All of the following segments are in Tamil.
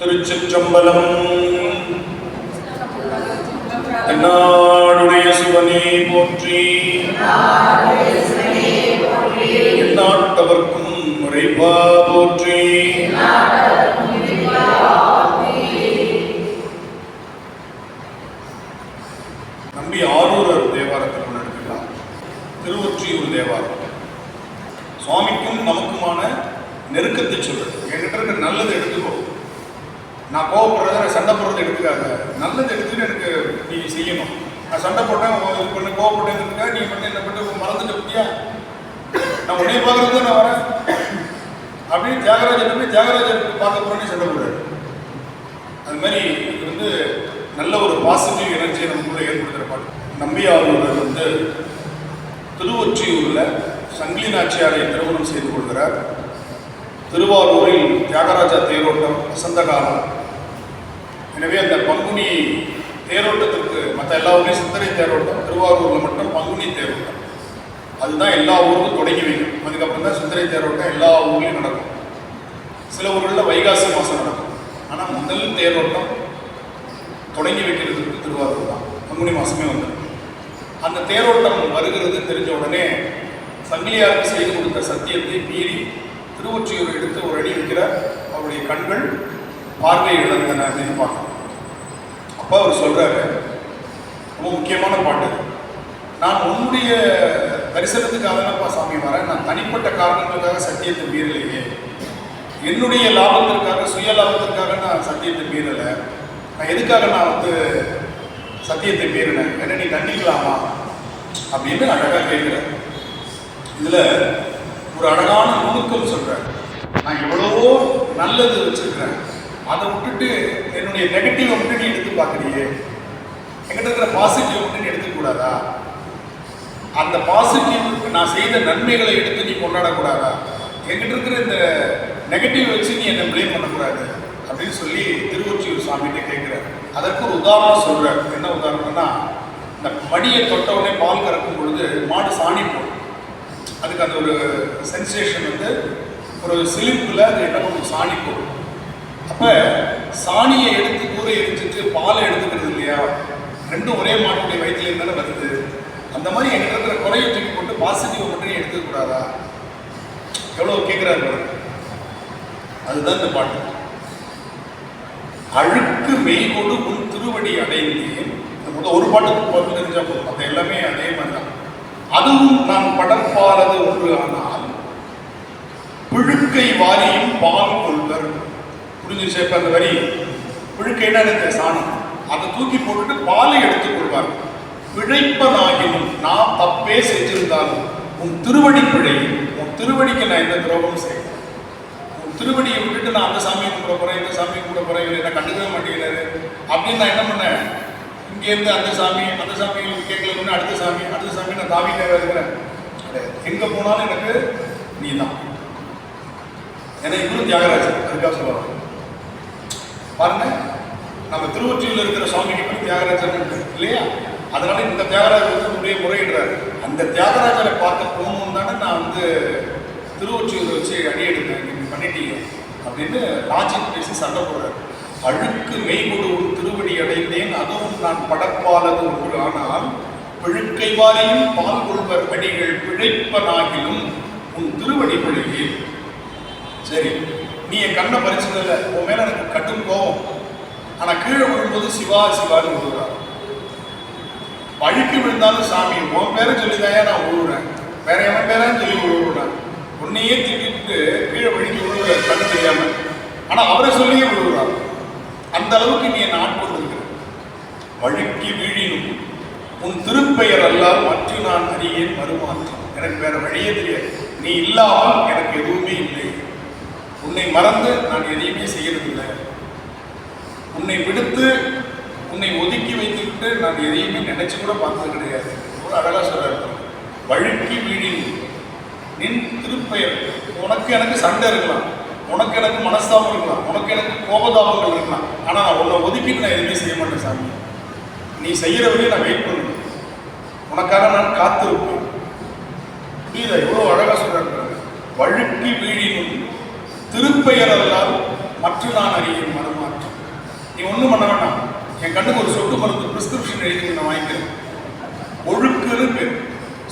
திருச்சிற்றம்பலம். எந்நாடுடைய சிவனே போற்றி, எந்நாட்டவர்க்கும் இறைவா போற்றி. நம்பி ஆரூரர் தேவாரத்தில் எடுத்துக்கலாம். திருவொற்றியூர் தேவாரம் சுவாமிக்கும் நமக்குமான நெருக்கத்தை சொல்றது. என்கிட்ட இருக்க நல்லது எடுத்துக்கோ, நான் கோவப்படுறத நான் சண்டை போடுறதை எடுத்துக்காத, நல்லது எடுத்துட்டு எனக்கு நீ செய்யணும். நான் சண்டை போட்டேன் இது பண்ண கோவப்பட்டேன், நீ பண்ண என்ன பண்ண மறந்துட்டு பத்தியா, நான் உடனே பார்க்கறது நான் வரேன் அப்படின்னு தியாகராஜர் பார்க்க போறேன்னு சண்டை போடுறாரு. அது மாதிரி இது நல்ல ஒரு பாசிட்டிவ் எனர்ஜியை நமக்குள்ள ஏற்படுத்துகிற பாட்டு. நம்பியாரூரர் திருவொற்றியூரில் சங்கிலி நாச்சியாரை திருமணம் செய்து கொள்கிறார். திருவாரூரில் தியாகராஜா தேரோட்டம் வசந்த காலம். எனவே அந்த பங்குனி தேரோட்டத்திற்கு மற்ற எல்லா ஊர்லேயும் சித்திரை தேரோட்டம், திருவாரூரில் மட்டும் பங்குனி தேரோட்டம். அதுதான் எல்லா ஊருக்கும் தொடங்கி வைக்கும். அதுக்கப்புறம் தான் சித்திரை தேரோட்டம் எல்லா ஊர்லேயும் நடக்கும். சில ஊர்களில் வைகாசி மாதம் நடக்கும். ஆனால் முதல் தேரோட்டம் தொடங்கி வைக்கிறதுக்கு திருவாரூர் தான், பங்குனி மாதமே வந்துடும். அந்த தேரோட்டம் வருகிறது தெரிஞ்ச உடனே சங்கிலியாருக்கு செய்து கொடுத்த சத்தியத்தை மீறி திருவொற்றியூரை எடுத்து ஒரு அடி வைக்கிறார். அவருடைய கண்கள் பார்வை இழந்தன அப்படின்னு பார்க்கணும். அப்போ அவர் சொல்றாரு, ரொம்ப முக்கியமான பாட்டு, நான் உன்னுடைய தரிசனத்துக்காக தானப்பா சாமி வரேன், நான் தனிப்பட்ட காரணங்களுக்காக சத்தியத்தை மீறலையே, என்னுடைய லாபத்திற்காக சுய லாபத்திற்காக நான் சத்தியத்தை மீறலை, நான் எதுக்காக நான் சத்தியத்தை மீறினேன், என்ன நீ தண்டிக்கலாமா அப்படின்னு அழகாக கேட்கிறேன். இதுல ஒரு அழகான நுணுக்கம் சொல்றேன். நான் எவ்வளவோ நல்லது வச்சிருக்கிறேன், அதை விட்டுட்டு என்னுடைய நெகட்டிவை மட்டும் நீ எடுத்து பார்க்குறியே, என்கிட்ட இருக்கிற பாசிட்டிவ் மட்டும் நீ எடுத்துக்கூடாதா, அந்த பாசிட்டிவ் நான் செய்த நன்மைகளை எடுத்து நீ கொண்டாடக்கூடாதா, என்கிட்ட இருக்கிற இந்த நெகட்டிவ் வச்சு நீ என்னை பிளேம் பண்ணக்கூடாது அப்படின்னு சொல்லி திருவொற்றியூர் சாமிகிட்ட கேட்குறேன். அதற்கு ஒரு உதாரணம் சொல்கிறேன். என்ன உதாரணம்னா, இந்த மடியை தொட்ட உடனே பால் கறக்கும் பொழுது மாடு சாணி போடும். அதுக்கு அந்த ஒரு சென்சேஷன் ஒரு சிலிப்பில் அது என்ன பண்ணும், சாணி போடும். அப்போ சாணியை எடுத்து கூரை எரிஞ்சிட்டு பாலை எடுத்துக்கிறது இல்லையா, ரெண்டும் ஒரே மாட்டுடைய வயிற்றுல இருந்தானே வருது. அந்த மாதிரி எங்கிட்ட இருக்கிற குறையை தூக்கி போட்டு பாசிட்டிவ் மட்டும் எடுத்துக்கூடாதா, எவ்வளோ கேட்குறாரு. அதுதான் இந்த பாட்டு. அழுக்கு மெய்கொடு உன் திருவடி அடைந்தேன். ஒரு பாட்டுக்கு பொருள் தெரிஞ்சா போதும், அது எல்லாமே அதே மாதிரி தான். அதுவும் நான் படப்பாலது ஒன்று ஆனால் பிழுக்கை வாரியும் பால் கொள்வர். புரிஞ்சிருச்சு? இப்ப அந்த வரி பிழுக்கைன்னா இந்த சாணம், அதை தூக்கி போட்டுட்டு பாலை எடுத்துக் கொள்வார். பிழைப்பதாகினும் நான் தப்பே செஞ்சிருந்தாலும் உன் திருவடி பிழை, உன் திருவடிக்கு நான் எந்த துரோகமும் செய்யணும். உன் திருவடியை விட்டுட்டு நான் அந்த சாமியை கும்பிட போறேன், இந்த சாமியை கும்பிட போறேன், இவர் என்ன கண்டுக்கவே மாட்டேங்கிறாரு அப்படின்னு நான் என்ன பண்ணேன், இங்கேருந்து அந்த சாமி கேட்கலன்னு அடுத்த சாமி நான் தாவிட்டே இருக்கிறேன். எங்க போனாலும் எனக்கு நீ தான். ஏன்னா இவரும் தியாகராஜர், அதுக்காக சொல்லுவாங்க. பாருங்க, நம்ம திருவொற்றியூர்ல இருக்கிற சுவாமிக்கு போய் தியாகராஜர் இல்லையா, அதனால இந்த தியாகராஜர் முறையிடுறாரு. அந்த தியாகராஜரை பார்க்க போகணும்னு தானே நான் திருவொற்றியூரை வச்சு அடி எடுத்தேன், நீங்க பண்ணிட்டீங்க அப்படின்னு லாஜிக் பேசி சண்டை போடுறாரு. அழுக்கு மெய்கொடு உன் திருவடி அடைந்தேன், அதுவும் நான் படப்பாலது ஒன்று ஆனால் பிழுக்கை வாரியும் பால் கொள்வர் அடிகள் பிழைப்பனாகிலும் உன் திருவடி பிழையே. சரி, நீ என் கண்ணை பறிச்சதில்ல, உன் மேல எனக்கு கட்டும் கோபம், ஆனா கீழே விழும்போது சிவா சிவான்னு விழுகிறார். அழுக்கி விழுந்தாலும் சாமி உன் பேரை சொல்லிதாயா நான் விழுறேன், வேற எவன் பேரான்னு சொல்லி விழுவுறேன். உன்னையே திட்டிட்டு கீழே வழுக்கி விழுகிற கண்ணு தெரியாம, ஆனா அவரை சொல்லியே விழுகிறார். அந்த அளவுக்கு நீ என்ன ஆட்கொண்டிருக்கிற. வழுக்கி வீழினும் உன் திருப்பெயர் அல்லால் மற்ற நான் அறியேன் மறுமாற்றம். எனக்கு வேற வழியே தெரியாது, நீ இல்லாமல் எனக்கு எதுவுமே இல்லை. உன்னை மறந்து நான் எதையுமே செய்யறதில்லை, உன்னை விடுத்து உன்னை ஒதுக்கி வைத்துக்கிட்டு நான் எதையுமே நினைச்சு கூட பார்த்தது கிடையாது. ஒரு அழகா சொல்றாரு, வழுக்கி வீழினும் நின் திருப்பெயர். உனக்கு எனக்கு சண்டை இருக்கலாம், உனக்கு எனக்கு மனஸ்தாபம் இருக்கலாம், உனக்கு எனக்கு கோபதாபங்கள் இருக்கலாம், ஆனால் நான் உன்னை ஒதுக்கிட்டு நான் எதுவுமே செய்ய மாட்டேன் சாமி. நீ செய்கிற வரையும் நான் வெயிட் பண்ணுவேன், உனக்காக நான் காத்திருப்பேன். புரியுதா? எவ்வளோ அழகாக சொல்றாரு. வழுக்கி வீழினும் திருப்பெயர் அல்லால் மற்ற நான் அறியும் மனமாற்றம். நீ ஒன்றும் பண்ண வேண்டாம், என் கண்ணுக்கு ஒரு சொட்டு மருந்து பிரிஸ்கிரிப்ஷன் எழுதி நான் வாங்கிக்கிறேன். ஒழுக்குன்னு பேர்.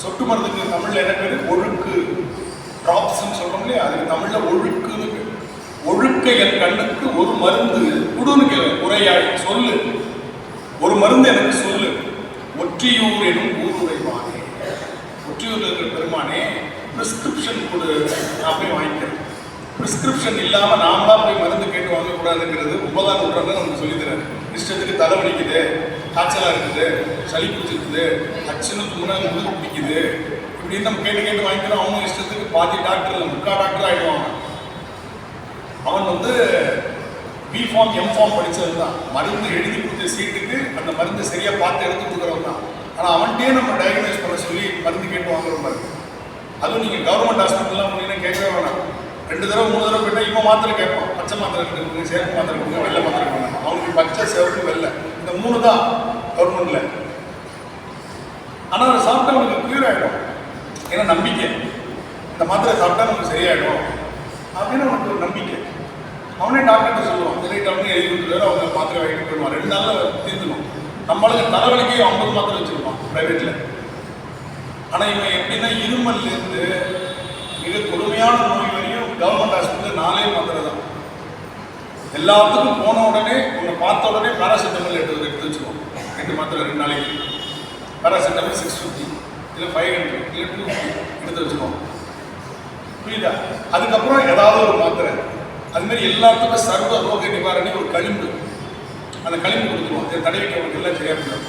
சொட்டு மருந்துக்கு தமிழ்ல என்ன பேரு? ஒழுக்கு. ட்ராப்ஸ்ன்னு சொல்றோம் இல்லையா, அதுக்கு தமிழ்ல ஒழுக்குன்னு பேர். ஒழுக்க என் கண்ணுக்கு ஒரு மருந்து குடுன்னு கேளு, உரையாய் சொல்லு, ஒரு மருந்து எனக்கு சொல்லு. ஒற்றியூர் எனும் ஊர் உரைவானே, ஒற்றியூர்ல இருக்கிற பெருமானே பிரிஸ்கிரிப்ஷன் கொடு, நான் போய் வாங்கிக்கிறேன். பிரிஸ்கிரிப்ஷன் இல்லாம நாமளா போய் மருந்து கேட்டு வாங்கக்கூடாதுங்கிறது 9ஆம் நூற்றாண்டு நமக்கு சொல்லித்தராரு. இஷ்டத்துக்கு தலை வலிக்குது, காய்ச்சலா இருக்குது, சளி பிடிச்சிருக்குது, அச்சுன்னு தும்முனா முதுகு பிடிக்குது, இப்படின்னு நம்ம கேட்டு கேட்டு வாங்கிக்கிறோம். அவங்க இஷ்டத்துக்கு பாதி டாக்டர் இல்லை, முக்கால் டாக்டர் ஆகிடுவாங்க. அவன் B.Pharm M.Pharm படித்தது தான். மருந்து எழுதி கொடுத்த சீட்டுக்கு அந்த மருந்து சரியாக பார்த்து எடுத்து கொடுக்குறவன் தான். ஆனால் அவன்கிட்டே நம்ம டயக்னைஸ் பண்ண சொல்லி மருந்து கேட்டு வாங்குற மாதிரி. அதுவும் நீங்கள் கவர்மெண்ட் ஹாஸ்பிட்டல்லாம் போனீங்கன்னா கேட்கவே வேணாம். 2 தடவை 3 தடவை போயிட்டால் இப்போ மாத்திரை கேட்பான். பச்சை மாத்திரை கொடுங்க, சிவப்பு மாத்திரை கொடுங்க, வெள்ளை மாத்திரை கொடுங்க. அவனுக்கு பச்சை, சிவப்பு, வெள்ளை, இந்த 3 தான் கவர்மெண்ட்ல. ஆனால் அதை சாப்பிட்டா அவனுக்கு கிளியர் ஆகிடும். ஏன்னா நம்பிக்கை, இந்த மாத்திரை சாப்பிட்டா நமக்கு சரியாயிடும் அப்படின்னு அவனுக்கு ஒரு நம்பிக்கை. அவனே டாக்டர்கிட்ட சொல்லுவான், ரைட், அவனே எழுதி கொடுத்துருவாரு, அவங்க மாத்திரை வாங்கிட்டு போயிடுவான். 2 நாளில் தீர்ந்துடும். நம்மளுக்கு தலைவலிக்கு 50 மாத்திரை வச்சுருப்பான் ப்ரைவேட்டில். ஆனால் இவன் எப்படின்னா இருமல்லேருந்து மிக கொடுமையான நோய் வரையும் கவர்மெண்ட் ஹாஸ்பிட்டலில் 4 மாத்திரை தான். எல்லாத்துக்கும் போன உடனே உன்னை பார்த்த உடனே பேராசிட்டமல் எடுத்து வச்சுருவோம். 2 மாத்திரை 2 நாளைக்கு. பேராசிட்டமல் 650, இல்லை 500, இல்லை 250 எடுத்து வச்சுருவோம். புரியுதா? அதுக்கப்புறம் ஏதாவது ஒரு மாத்திரை. அதுமாரி எல்லாத்துக்கும் சர்வ ரோக நிவாரணி ஒரு களிம்பு, அந்த களிம்பு கொடுத்துருவோம். இதை தடவிக்க அவனுக்கு எல்லாம் சரியாக போயிடும்.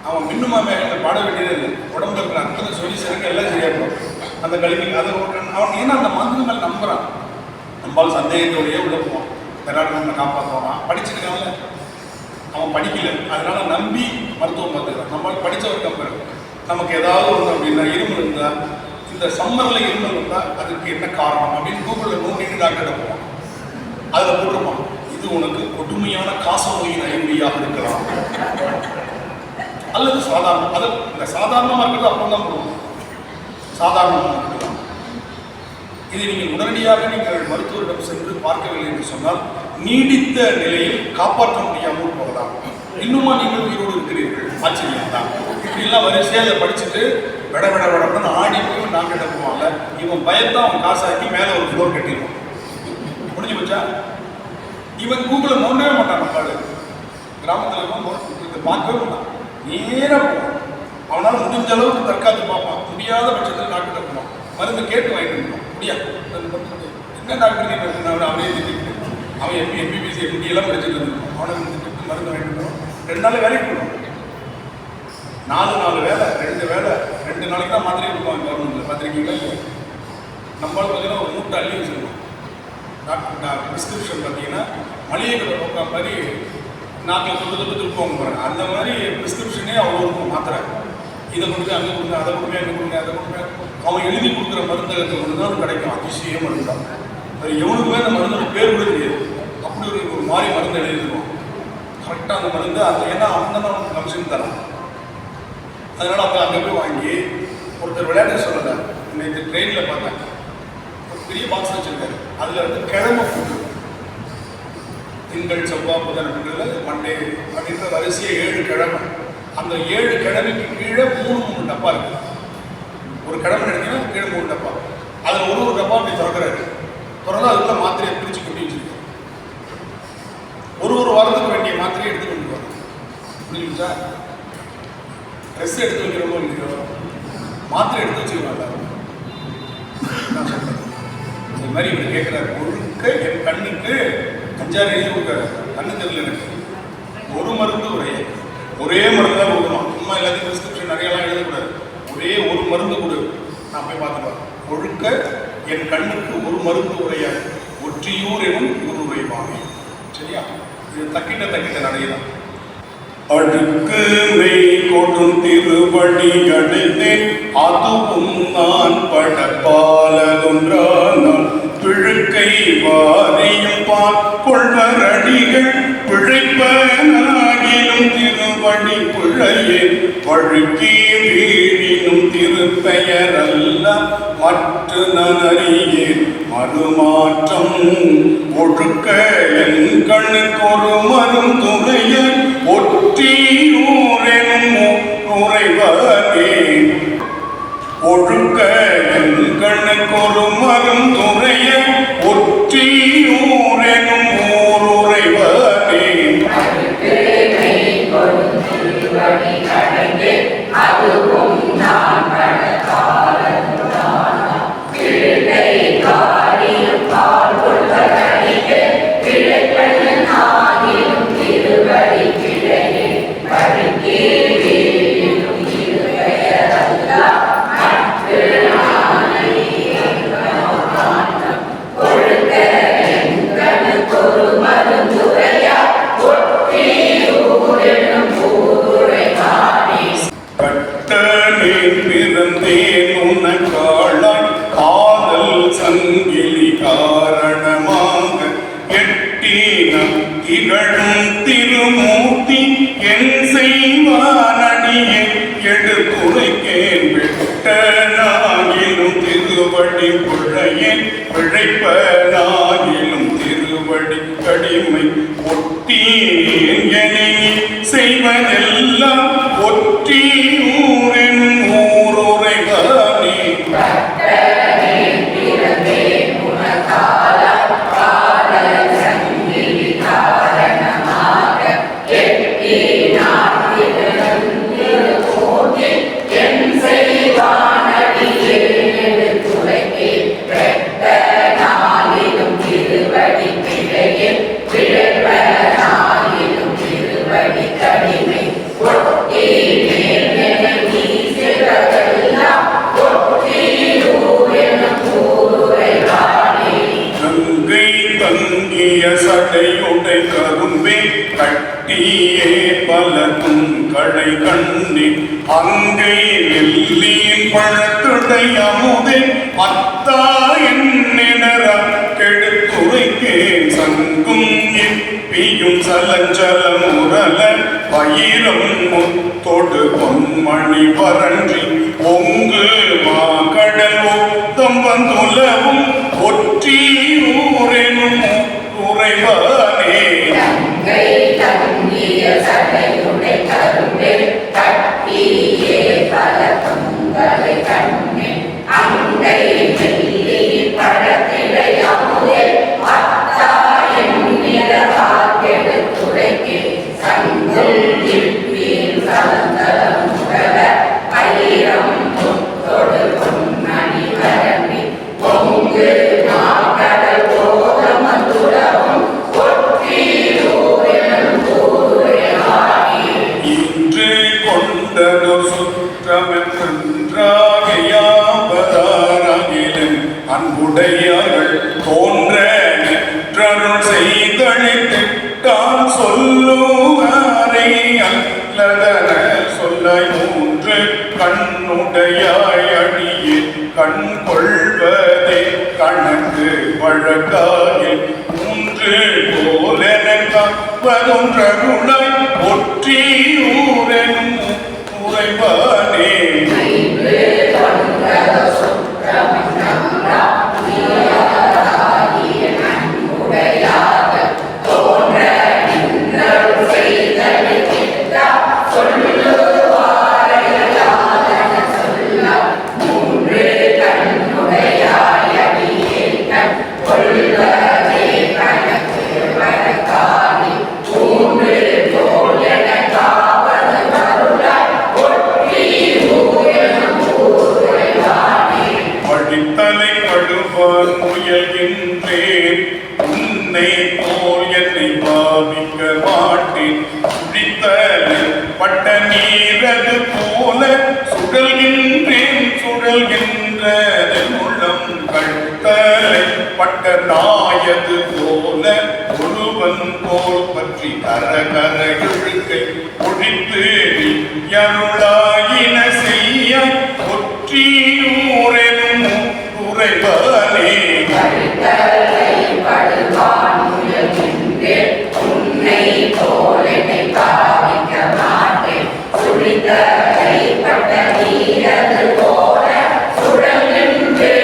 அவன் மின்னுமா மேகங்கள் பாட வேண்டியதே இல்லை. உடம்புல இருக்கிற அத்தனை சொல்லி சரிங்க எல்லாம் சரியாக போடும் அந்த களிம்பு. அதை அவன் ஏன்னா அந்த மருந்து மேலே நம்புறான். நம்மளால் சந்தேகத்தோடையே உள்ள போவான். எல்லாரும் நம்ம காப்பாற்றுவான். படிச்சுருக்காங்கல்ல, அவன் படிக்கல, அதனால நம்பி மருத்துவம் பார்த்துக்கிறான். நம்மளால் படித்தவர் கம்பெனி. நமக்கு ஏதாவது ஒன்று அப்படின்னா இருமல் இருந்தால், இந்த சம்மரில் இருமல் இருந்தால் அதுக்கு என்ன காரணம் அப்படின்னு கூகுளில் நோண்டிட்டு டாக்டர்கிட்ட போவான். அதில் போட்டிருப்பான், இது உனக்கு கொடுமையான காச நோயின் அறிகுறியாக இருக்கலாம், அல்லது சாதாரணம். அது இந்த சாதாரணமாக இருக்கிறது அப்புறம் தான் போடுவோம். சாதாரணமாக இருக்கலாம். இதை நீங்கள் உடனடியாக நீங்கள் மருத்துவரிடம் சென்று பார்க்கவில்லை என்று சொன்னால் நீடித்த நிலையில் காப்பாற்ற முடியாமல் போகலாம். இன்னுமா நீங்கள் உயிரோடு இருக்கிறீர்கள்? ஆச்சரியம் தான். இப்படிலாம் வரிசையாக அதை படிச்சுட்டு விட விட விடன்னு ஆடி போய் நாங்கள் எடுப்புவாங்க. இவன் பயத்தான் அவன் காசாக்கி மேலே ஒரு ஃப்ளோர் கட்டிடுவான். முடிஞ்சு போச்சா? இவன் கூகுளை நோண்டவே மாட்டான். நம்மளால கிராமத்தில் இதை பார்க்கவே மாட்டான். நேராக போவான். அவனால் முடிஞ்ச அளவுக்கு தற்காத்து பார்ப்பான். முடியாத பட்சத்தில் டாக்டர் போவான். மருந்து கேட்டு வாங்கிட்டு இருப்பான். முடியாது என்ன டாக்டர் அவனே திட்டிட்டு அவன் எம்பிபிசி MD எல்லாம் படிச்சுட்டு இருந்திருப்பான். அவனை திட்டு மருந்து வாங்கிட்டு போவான். 2 நாள் வேலைக்கு போடுவான். 4 வேலை, 2 வேலை, 2 நாளைக்கு தான் மாத்திரை கொடுப்பாங்க கவர்மெண்ட்டில். பார்த்துருக்கீங்களா? நம்மளால் பார்த்தீங்கன்னா ஒரு மூட்டை அள்ளி வச்சுருக்கோம். டாக்டர் ப்ரிஸ்கிரிப்ஷன் பார்த்தீங்கன்னா மளிகை கடை நோக்கா மாதிரி நாக்கில் தொட்டு திருப்பவங்க போகிறாங்க. அந்த மாதிரி ப்ரிஸ்கிரிப்ஷனே அவ்வளோ இருக்கும். மாத்திரை இதை கொடுங்க, அங்கே கொடுங்க, அதை கொடுங்க, அங்கே கொடுங்க, அதை கொடுங்க. அவன் எழுதி கொடுக்குற மருந்தகத்தை ஒன்று தான் கிடைக்கும். அதிசயம் மருந்து தான். அது எவனுக்குமே அந்த மருந்தோட பேர் கூட தெரியாது. அப்படி ஒரு மாதிரி மருந்து எழுதிடுவோம். கரெக்டாக அந்த மருந்து அந்த ஏன்னா அவன் தான் அவனுக்கு கமிஷன் தரான். அதனால் அப்போ அங்கே போய் வாங்கி ஒருத்தர் விளையாட்டு சொல்லலை. இந்த ட்ரெயினில் பார்த்தேன், ஒரு பெரிய பாக்ஸ் வச்சுருக்காரு. அதில் வந்து கிழமை ஃபுட்டு, திங்கள், செவ்வாய், புதன் அப்படின்றது மண்டே அப்படின்ற வரிசையாக 7 கிழமை. அந்த 7 கிழமைக்கு கீழே 3 டப்பா இருக்குது. ஒரு கிழமை எடுத்தீங்கன்னா கீழே 3 டப்பா. அதில் ஒரு டப்பா அப்படி திறக்கிறாரு. திறந்தா அதுக்குள்ள மாத்திரையை பிரித்து கொட்டி வச்சுருக்காரு. ஒரு வாரத்துக்கு வேண்டிய மாத்திரையை எடுத்து கொண்டு வரும். புரிஞ்சுச்சா? ட்ரெஸ் எடுத்து வைக்கிறோமோ இல்லையோ, மாத்திரை எடுத்து வச்சுருவாங்க. இந்த மாதிரி இவர் கேட்குறாரு, ஒழுக்க என் கண்ணுக்கு 5-6 எழுதி கொடுக்குறாரு. கண்ணு தெரியல எனக்கு. ஒரு மருந்து ஒரே மருந்து தான் கொடுக்கணும். சும்மா எல்லாத்தையும் ப்ரிஸ்கிரிப்ஷன் நிறையெல்லாம் எழுதக்கூடாது. ஒரே ஒரு மருந்து கொடு, நான் போய் பார்த்துப்பேன். ஒழுக்க என் கண்ணுக்கு ஒரு மருந்து உரையாது, ஒற்றியூர் எனும் ஊர் உரைவானே. சரியா? இது தக்கிட்ட நடையதான். அடுக்கு மெய் கொடும் திருவடிகளிலே அதுவும் நான் படப்பாலதொன்றான் பிழுக்கை வாரியும் கொள்வரடிகள் பிழைப்பனாகிலும் திருவடி பிழையே வழுக்கி வீழினும் திருப்பெயரல்ல மற்ற நனறியேன் மறுமாற்றம் ஒழுக்க என் கண்ணுக்கொரு மரும் துணைய ஒற்றியூரெனும் உறைவனே ஒழுக்க என் கண்ணுக்கொரு மரும் துணைய ஒற்றியூரெனும் ஊருறைவனே அதுவும் நான் பிறந்தேன் உனக்காளாய் காதல் சங்கிலி காரணமாக எட்டினம் திகழும் திருமூர்த்தி என் செய்வானடியை எடுத்துரைக்கேன் விட்டனாகிலும் திருவடி புழையேன் பிழைப்பனாகிலும் திருவடி கடிமை ஒட்டீன் என செய்வதெல்லாம் ஒற்றியூரின் ஊருறைவனே சடையுடை கரும்பே கட்டியே பலக்கும் கடை கண்ணி அங்கை வெள்ளியின் பழத்துடை அமுதே அத்தா என்னிடர கெடுத்துரைக்கேன் சங்கும் பியும் சலஞ்சல முரல பயிரம் முத்தொடு பொன்மணி பரன்றி பொங்கு மாகடல் ஒத்தம் வந்துலவும் ஒற்றியூரெனும் உறைவனே சடையுடை கரும்பே கட்டியே பலக்கும் கடை கண்ணி அங்கை வெள்ளி பழத்திடை அமுதே அத்தா என்னிடரா கெடுத்துரைக்கேன் சங்கும் இப்பீர் சலந்தல முரல பயிரம் முத்தொடு பொன்மணி பரன்றி பொங்கு மாகடல் ஓதம் வந்துலவும் ஒற்றியூரெனும் ஊருறைவனே இன்று கொண்டதோ சுற்றமென்றாகையாவதாராகிலும் அன்புடையார்கள் தோன்ற நிற்றருள் செய்தழித்திட்டால் சொல்லுவாரை அல்லதன சொல்லாய் மூன்று கண்ணுடையாய் அடியே கண் கொள்வதே கணக்கு வழக்காயில் மூன்று போலென காப்பதொன்றருளாய் ஒற்றியூரெனும் உறைவனே படித்தலை படுவான் முயல்கின்றேன் உன்னை போல் என்னை பாவிக்க மாட்டேன் சுழித்தலை பட்ட நீரது போல சுழல்கின்றேன் சுழல்கின்றது உள்ளம் கழ்த்தலை பட்ட நாயது போல ஒருவன் போல் பற்றி கரகர இழுக்கை ஒழித்து அருளாயின செய்ய ஒற்றியூரெனும் உறைவனே உன்னை போல என்னை பாவிக்க மாட்டேன் சுழித்த கைப்பட்ட நீரது போல சுழல்கின்றே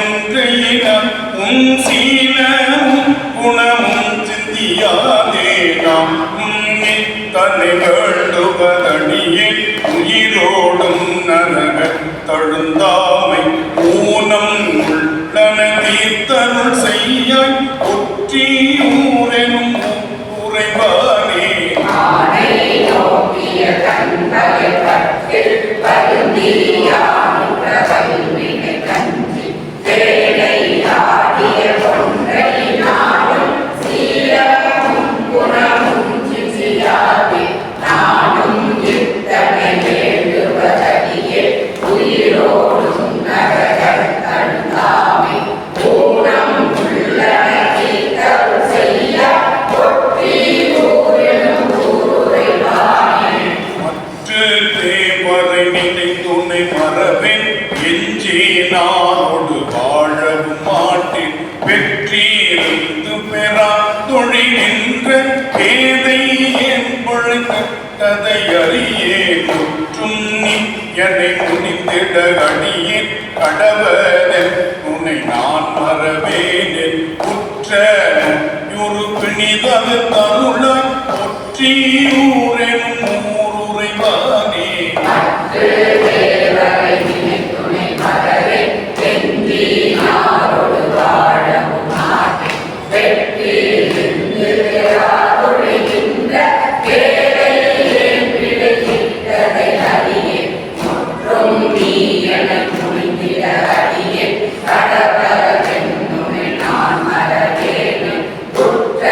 என்றையினம் உன் சீலமும் குணமும் சிந்தியாதே நாம் உன்னை தன்னை வேண்டுவதடியே உயிரோடும் நரக தழுந்தாமை ஊனம் உள்ளன தீர்த்தருள் செய்யாய் ஒற்றியூரெனும் உறைவானே ஆனை நோக்கிய கண்களை பற்றில் பருந்தியானுற வல்வினை கஞ்சி தேனை ஆடிய ஒன்றை நாடும் சீலமும் குணமும் சிசியாதே நானும் இத்தனை வேண்டுவதடியே உயிரோடும் நரகத் தழுந்தாமை ஊனம் உள்ளன தீர்த்தருள் செய்யாய் ஒற்றியூரெனும் உறைவானே மற்ற தேவரை நினைத்துணை மரபின் எஞ்சி நானோடு வாழவும் மாட்டேன் வெற்றியிருந்து பெறா தொழில் நின்ற பேதை என் பழக்கதை அறியே முற்றும் நீ என்னை முனிந்திட அடியேன் கடவதன் உன்னை நான் மறவேனேன் குற்ற யுரு பிணிதது தருளாய் ஒற்றியூரெனும் ஊருறைவானே தேவரை நினைத்துணை மறவே எந்தி நாரோடு வாழவும் மாட்டேன் வெற்றியிருந்து பெறாதொழிகின்ற பேதை என் பிழைக்கிட்டதை அறியேன் முற்றும் நீ என்னை புரிந்திட அறியேன் கடவதென்னுனை நான் மறவேனேன் குற்ற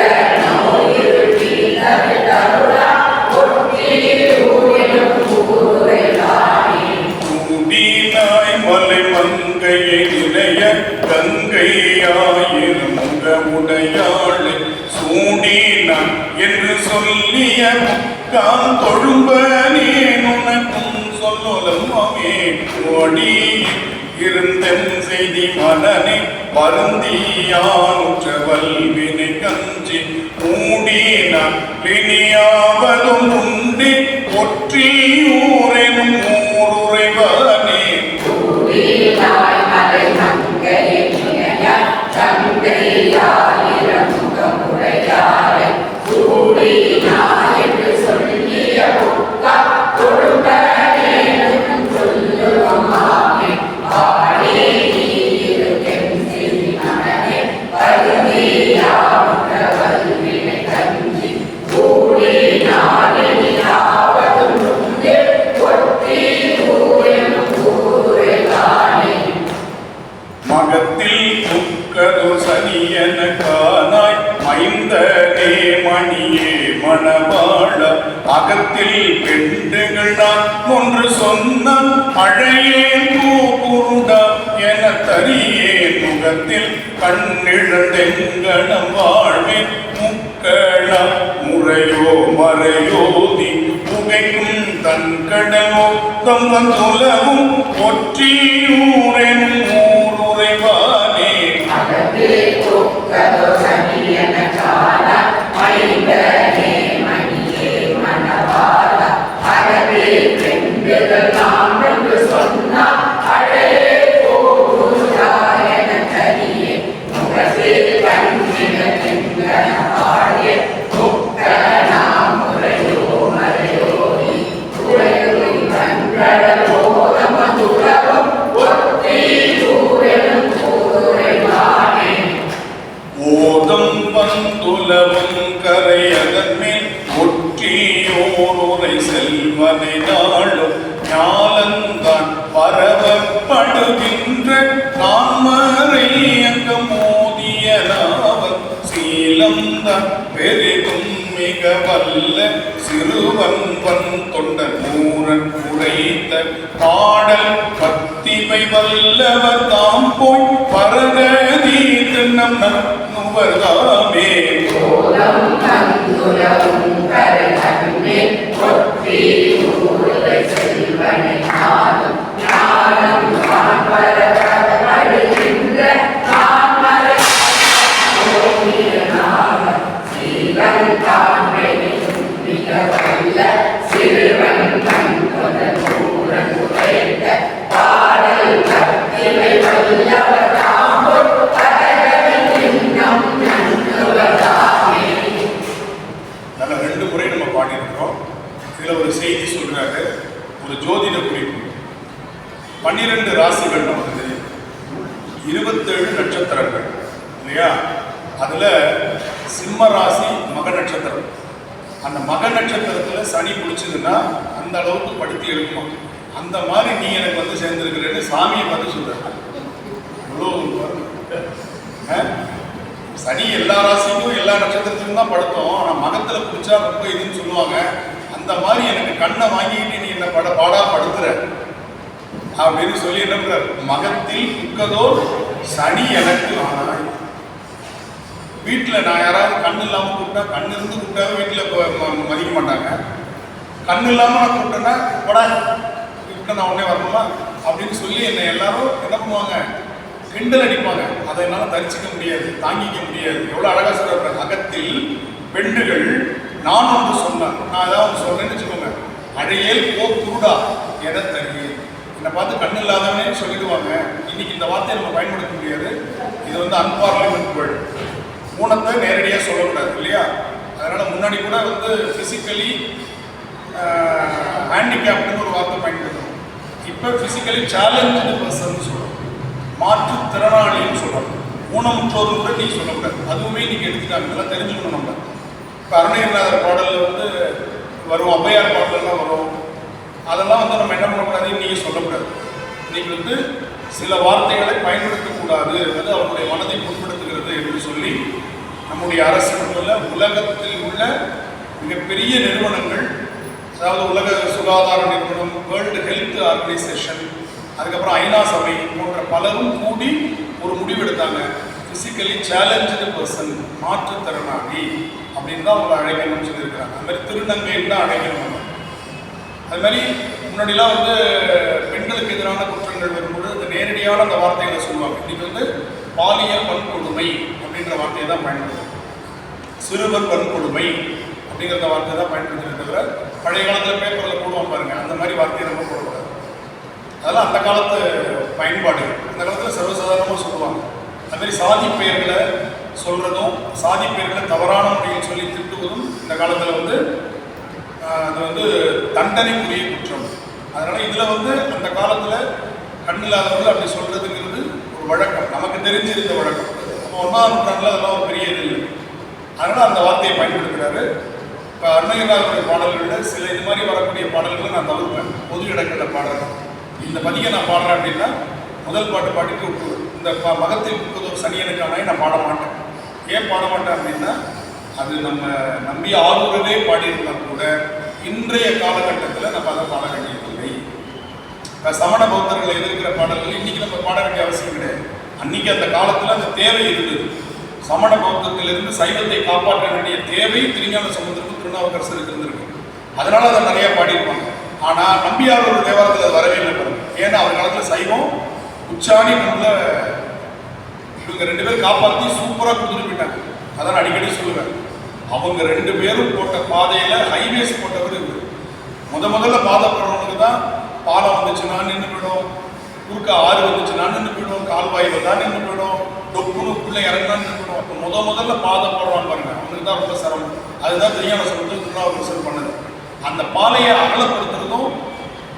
நோயிருட்டில் தருளா ஒற்றியூரெனும் ஊருறைவானே சூடினாய் மலை மங்கையை நிலைய கங்கையாயிரம் முகமுடையாளை சூடினான் என்று சொல்லிய கான் தொழும்பனேன் உனக்கும் சொல்லலம்மாமே ஓடியில் இருந்தென் செய்தி மனனை வருந்தியானுற்ற வல்வினை கஞ்சி மூடினான் இனியாவதும் உண்டு ஒற்றியூரெனும் ஊருறைவானே சூடினாய் மலை மங்கையை நினையாய் கங்கையாயிரம் முகமுடையாளை சூடினாய் என்று சொல்லிய புக்கா தொழும்பனேனும் சொல்லுவமாமே ஆடே நீருக்கென் செய்தி மனனே வருந்தியாவுற்ற வல்வினை கஞ்சி சூடினாய் இனியாவதும் உண்டு ஒற்றியூரெனும் ஊருறைவானே மகத்தில் துக்கதோ சனியன கானாய் மைந்தனே மணியே மணவாழ அகத்தில் பெண்டுகள் நான் ஒன்று சொன்னான் அழையே பூகுருடா என தரியே முகத்தில் கண்ணிழந்தெங்கனம் வாழ்வேன் முக்களா முறையோ மறையோதி புகைக்கும் தன் கடமோ தம்பந்துலவும் ஒற்றியூரெனும் ஊருறைவானே அகத்திலே துக்கதோ சனியன காண மைந்தனே மணியே மணவாள அகத்திலே பெண்டுகள் நாம் என்று சொன்னார் அழையே போகுதா என தரியே முகத்தில் கண்ணிழந்தெங்கன வாழிய முக்கணா முறையோ மறையோதி உலகில் கண்களோ தமதுலகம் ஒற்றியூரெனும் ஊருறைவானே ஓதம் வந்துலவும் கரையதன் மேல் ஒற்றியோருரை செல்வனை நாளும் ஞாலந்தான் பரவப்படுகின்ற கான்மறை அங்க மோதிய நாவல் சீலம்தான் பெரிதும் மிக வல்ல சிறுவன் வன் தொண்டன் மூரன் உரைத்த பாடல் பத்திமை வல்லவர் தாம் போய் பரகதி திண்ணம் நுவர்தாமே கோலம் தந்துலவும் கரைதன்மே ஒற்றியூருரை செல்வனை நாளும் ஞானம் தான் பரவப்படுகின்ற கான்மறை ஓதிய நாவல் சீலன் தான் பெரிதும் மிக வல்ல சிறுவன் தன் தொண்டன் மூரன் உரைத்த பாடல் பத்திமை வல்லவர் தாம் நட்சத்திரங்கள் இல்லையா? அதுல சிம்ம ராசி மக நட்சத்திரம். அந்த மக நட்சத்திரத்துல சனி பிடிச்சதுன்னா அந்த அளவுக்கு படுத்தி எடுக்கணும். அந்த மாதிரி நீ எனக்கு வந்து சேர்ந்திருக்கிறேன்னு சாமியை பார்த்து சொல்ற. சனி எல்லா ராசிக்கும் எல்லா நட்சத்திரத்துக்கும் தான் படுத்தோம். ஆனால் மகத்துல பிடிச்சா ரொம்ப இதுன்னு சொல்லுவாங்க. அந்த மாதிரி எனக்கு கண்ணை வாங்கிட்டு நீ என்ன பாடா படுத்துற அப்படின்னு சொல்லி என்ன பண்ற, மகத்தில் புக்கதோ சனி எனக்கு. ஆனால் வீட்டில் நான் யாராவது கண்ணு இல்லாமல் கூப்பிட்டா, கண்ணு இருந்து கூப்பிட்டாவே வீட்டில் மதிக்க மாட்டாங்க. கண்ணு இல்லாமல் நான் கூப்பிட்டேன்னா படா கூப்பிட்டா நான் உடனே வரணுமா அப்படின்னு சொல்லி என்னை எல்லாரும் என்ன பண்ணுவாங்க, கிண்டல் அடிப்பாங்க. அதை என்னால் தரிசிக்க முடியாது, தாங்கிக்க முடியாது. எவ்வளோ அழகாக சொல்ற, அகத்தில் பெண்டுகள் நான் ஒன்று சொன்னேன், நான் ஏதாவது சொல்றேன்னு வச்சுக்கோங்க, அழையல் போ குருடா என தருகேன். என்னை பார்த்து கண்ணு இல்லாதவனே சொல்லிடுவாங்க. இன்னைக்கு இந்த வார்த்தையை நம்ம பயன்படுத்த முடியாது. இது வந்து அன்பார்லிமெண்ட் வேர்டு. ஊனத்தை நேரடியாக சொல்லக்கூடாது இல்லையா? அதனால முன்னாடி கூட வந்து பிசிக்கலி ஹேண்டிகேப்டுன்னு ஒரு வார்த்தை பயன்படுத்தணும். இப்போ பிசிக்கலி சேலஞ்சு பர்சன் சொல்லணும், மாற்றுத்திறனாளின்னு சொல்லணும். ஊனமுற்றோர் கூட நீ சொல்லக்கூடாது. அதுவுமே இன்னைக்கு எடுத்துக்காங்க, இதெல்லாம் தெரிஞ்சுக்கணும் நம்ம. இப்போ அருணகிரிநாதர் பாடலில் வந்து வரும், ஔவையார் பாடலெல்லாம் வரும். அதெல்லாம் வந்து நம்ம என்ன பண்ணக்கூடாது, இன்னைக்கு சொல்லக்கூடாது. இன்னைக்கு வந்து சில வார்த்தைகளை பயன்படுத்தக்கூடாது, அது அவருடைய மனதை புண்படுத்துகிறது என்று சொல்லி நம்முடைய அரசு மட்டுமல்ல, உலகத்தில் உள்ள மிகப்பெரிய நிறுவனங்கள், அதாவது உலக சுகாதார நிறுவனம், வேர்ல்டு ஹெல்த் ஆர்கனைசேஷன், அதுக்கப்புறம் ஐநா சபை போன்ற பலரும் கூடி ஒரு முடிவெடுத்தாங்க. பிசிக்கலி சேலஞ்சு பர்சன், மாற்றுத்திறனாளி அப்படின்னு தான் அவங்களை அழைக்கணும்னு சொல்லியிருக்கிறாங்க. அது மாதிரி திருநங்கைன்னு தான் அழைக்கணும். அது மாதிரி முன்னாடிலாம் வந்து பெண்களுக்கு எதிரான குற்றங்கள் வரும்போது அது நேரடியான அந்த வார்த்தைகளை சொல்லுவாங்க. இன்னைக்கு வந்து பாலியல் வன்கொடுமை அப்படின்ற வார்த்தையை தான் பயன்படுத்தும். சிறுவர் வன்கொடுமை அப்படிங்கிற வார்த்தையை தான் பயன்படுத்துறதை தவிர பழைய காலத்தில் பேப்பரில் போடுவோம் பாருங்க, அந்த மாதிரி வார்த்தையை நம்ம போடக்கூடாது. அதெல்லாம் அந்த காலத்து பயன்பாடு. அந்த காலத்தில் சர்வசாதாரணமாக சொல்லுவாங்க. அது மாதிரி சாதி பெயர்களை சொல்றதும், சாதி பெயர்களை தவறான முறையில் சொல்லி திட்டுவதும் இந்த காலத்தில் வந்து அது வந்து தண்டனைக்குரிய குற்றம். அதனால இதுல வந்து அந்த காலத்துல கண்ணில்லாதவர்கள் அப்படி சொல்றதுங்கிறது ஒரு வழக்கம், நமக்கு தெரிஞ்சிருந்த வழக்கம். நம்ம 1ஆம் நூற்றாண்டுல அதெல்லாம் ஒரு பெரிய இது இல்லை. அதனால அந்த வார்த்தையை பயன்படுத்துகிறாரு. இப்போ அருணகிரிநாதருடைய பாடல்களில் சில இது மாதிரி வரக்கூடிய பாடல்களை நான் தவிர்ப்பேன். பொது இடங்களில் பாடுறேன். இந்த பதிகை நான் பாடுறேன் அப்படின்னா முதல் பாட்டு பாடிட்டு விட்டுருவேன். இந்த மகத்தில் புக்கதோர் சனியனுக்கான நான் பாட மாட்டேன். ஏன் பாட மாட்டேன் அப்படின்னா, அது நம்ம நம்பி ஆளுநரே பாடியிருந்தால் கூட இன்றைய காலகட்டத்தில் நம்ம அதை பாட வேண்டியதில்லை. சமண பௌத்தர்களை எதிர்க்கிற பாடல்கள் இன்னைக்கு நம்ம பாட வேண்டிய அவசியம் கிடையாது. அன்னைக்கு அந்த காலத்தில் அந்த தேவை இருந்தது. சமண பௌத்தத்திலிருந்து சைவத்தை காப்பாற்ற வேண்டிய தேவை திருஞான சம்பந்தருக்கும் திருநாவுக்கரசருக்கு இருந்திருக்கு. அதனால அதை நிறைய பாடியிருப்பாங்க. ஆனால் நம்பியார் ஒரு தேவாரத்தில் வரவே இல்லை பாருங்க. ஏன்னா அவர் காலத்தில் சைவம் உச்சாணி நம்மள இவங்க 2 பேரும் காப்பாற்றி சூப்பராக கொடுத்துட்டு போயிட்டாங்க. அதான் அடிக்கடி சொல்லுவேன், அவங்க 2 பேரும் போட்ட பாதையில ஹைவேஸ் போட்டவர் இருக்கு. முதல்ல பாதை போடுறவங்களுக்கு தான் பாலம் வந்துச்சுன்னா நின்று போயிடும், குறுக்க ஆறு வந்துச்சுன்னா நின்று போயிடும், கால்வாய் வந்தா நின்று போயிடும், டொப்புனுக்குள்ள இறங்கினா நின்று போயிடும். அப்போ முதல்ல பாதை போடுறான்னு பாருங்க, அவங்களுக்கு தான் ரொம்ப சிரமம். அதுதான் திருஞான சம்பந்தர் திருநாவுக்கரசர் பண்ணது. அந்த பாலையை அகலப்படுத்துறதும்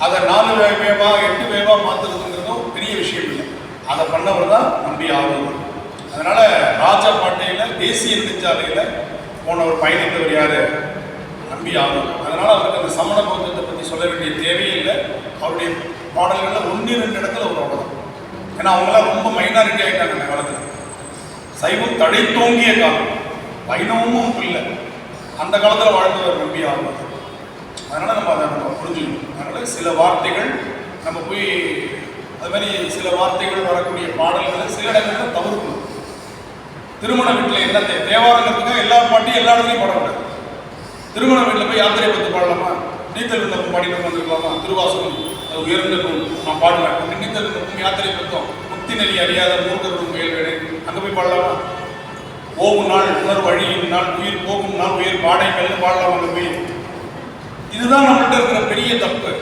அதை 4 வேவா 8 வேவா மாத்துறதுங்கிறதும் பெரிய விஷயம் இல்லை. அதை பண்ணவர் தான் நம்பி ஆளுநர். அதனால ராஜபாட்டையில தேசிய நெடுஞ்சாலையில போனவர் பயணித்தவர் யாரு? நம்பி ஆளுநர். அதனால அவருக்கு அந்த சமண பௌத்தத்தை பற்றி சொல்ல வேண்டிய தேவையே இல்லை. அவருடைய பாடல்களில் 1-2 இடத்துல ஒரு அவ்வளோதான். ஏன்னா அவங்களாம் ரொம்ப மைனாரிட்டி ஆகிட்டாங்க அந்த காலத்தில். சைவம் தடை தோங்கிய காலம், வைணவமும் இல்லை. அந்த காலத்தில் வாழ்ந்தவர் நம்பி ஆளுநர். அதனால நம்ம அதை நம்ம புரிஞ்சுக்கணும். அதனால சில வார்த்தைகள் நம்ம போய் அது மாதிரி சில வார்த்தைகள் வரக்கூடிய பாடல்களை சில இடங்களில் தவிர்க்கணும். திருமண வீட்டில் என்ன தேவாரங்கிறதுக்காக எல்லா பாட்டையும் எல்லா இடத்துலையும் பாடக்கூடாது. திருமண வீட்டில் போய் யாத்திரை பற்றி பாடலாமா? நீத்தல் விண்ணப்பம் பாடிட்டு வந்துருக்கலாமா? திருவாசகம் அது உயர்ந்த நூல், நான் பாடுவேன். நீத்தல் விண்ணப்பம் யாத்திரை பத்தோம், முக்தி நெறி அறியாத மூர்க்கரும் முயல்வேடை, அங்கே போய் பாடலாமா? போகும் நாள் உணர்வு வழியும் நாள், உயிர் போகும் நாள் உயிர் பாடை மெல்ல பாடலாம் அங்கே போய். இதுதான் நம்மகிட்ட இருக்கிற பெரிய தப்பு.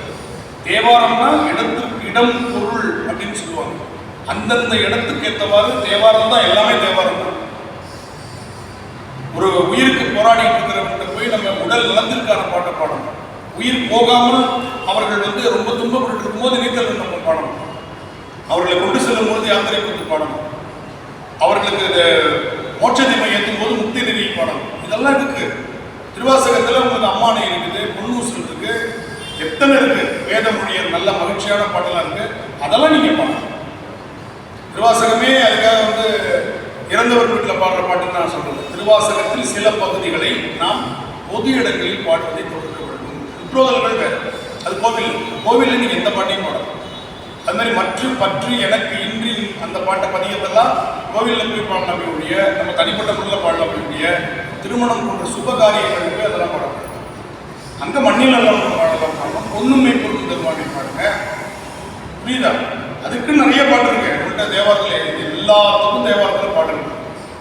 தேவாரம்னா இடத்துக்கு இடம் பொருள் அப்படின்னு சொல்லுவாங்க. அந்தந்த இடத்துக்கு ஏற்றவாறு தேவாரம் தான், எல்லாமே தேவாரம் தான். ஒரு உயிருக்கு போராடிட்டு இருக்கிறவங்க போய் நம்ம உடல் நலத்திற்கான பாட்டை பாடணும். உயிர் போகாமல் அவர்கள் வந்து ரொம்ப துன்பப்பட்டு இருக்கும்போது நீத்தல் நம்ம பாடணும். அவர்களை கொண்டு செல்லும் பொழுது யாத்திரை பற்றி பாடணும். அதெல்லாம் இருக்கு. திருவாசகத்தில் உங்களுக்கு அம்மானை இருக்குது, பொன்னூசல் இருக்கு, எத்தனை இருக்கு. வேத மொழியர் நல்ல மகிழ்ச்சியான பாட்டெல்லாம் இருக்கு. அதெல்லாம் நீங்க பாடலாம். திருவாசகமே அதுக்காக இறந்தவர் வீட்டில் பாடுற பாட்டுன்னு நான் சொல்றது. திருவாசகத்தில் சில பகுதிகளை நாம் பொது இடங்களில் பாடுவதை தொடர்க்க வேண்டும். உட்ரோதல்கள் வேறு, அது கோவிலில் நீங்க எந்த பாட்டையும் பாடலாம். அது மாதிரி பற்று எனக்கு இன்றி அந்த பாட்டை பதியத்தெல்லாம் கோவிலில் போய் பாடலாம். நம்ம தனிப்பட்ட முறையில் பாடலாம். திருமணம் போன்ற சுபகாரியங்களுக்கு அதெல்லாம் பாடலாம். அங்கே மண்ணில் பாடலாம். பொண்ணுமை பொருள் தருவாங்க பாடுங்க. புரியுதா? அதுக்கு நிறைய பாட்டு இருக்கு. உங்கள்கிட்ட தேவாரத்தில் எல்லாத்துக்கும் தேவாரத்தில் பாடல்கள்.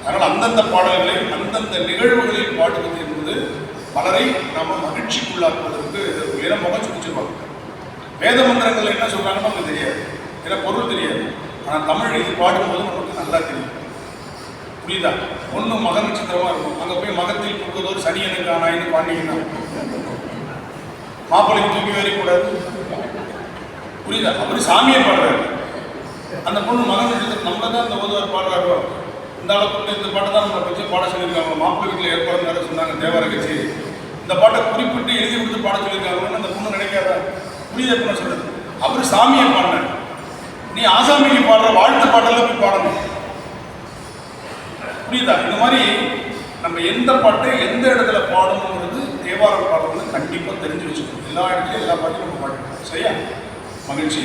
அதனால் அந்தந்த பாடல்களை அந்தந்த நிகழ்வுகளில் பாடுவது என்பது பலரை நம்ம மகிழ்ச்சிக்குள்ளாக்குவதற்கு ஏன்னா முகச்சு பிடிச்சிருப்பாங்க. வேத மந்திரங்கள் என்ன சொல்றாங்கன்னு நமக்கு தெரியாது, ஏன்னா பொருள் தெரியாது. ஆனால் தமிழ் இது பாடும்போது நமக்கு நல்லா தெரியும். புரியுதா? ஒன்று மக நட்சத்திரமா இருக்கும். அங்கே போய் மகத்தில் கொடுக்கறதோடு சனியனுக்கு ஆனாயின்னு பாண்டிங்கன்னா மாப்பிள்ளைக்கு தூக்கி வேறக்கூடாது. புரியுதா? அவரு சாமியை பாடுறாரு. அந்த பொண்ணு மக நட்சத்திரம் நம்ம தான் இந்த ஓதுவார் பாடுறாரோ இந்த அளவுக்கு இந்த பாட்டை தான் நம்மளை வச்சு பாட சொல்லியிருக்காங்க. மாப்பிள்ளை வீட்டில் ஏற்பாடு சொன்னாங்க தேவார கட்சி. இந்த பாட்டை குறிப்பிட்டு எழுதி கொடுத்து பாட சொல்லியிருக்காங்கன்னு அந்த பொண்ணு நினைக்காத. புரியுதா? பண்ண சொல்றது அவரு சாமியை பாடினார். நீ ஆசாமிக்கு பாடுற வாழ்த்து பாட்டெல்லாம் போய் பாடணும். புரியுதா? இந்த மாதிரி நம்ம எந்த பாட்டை எந்த இடத்துல பாடணுங்கிறது தேவாரம் பாடுறது கண்டிப்பாக தெரிஞ்சு வச்சுக்கணும். எல்லா இடத்துலையும் எல்லா பாட்டையும் நம்ம பாடணும். சரியா? மகிழ்ச்சி.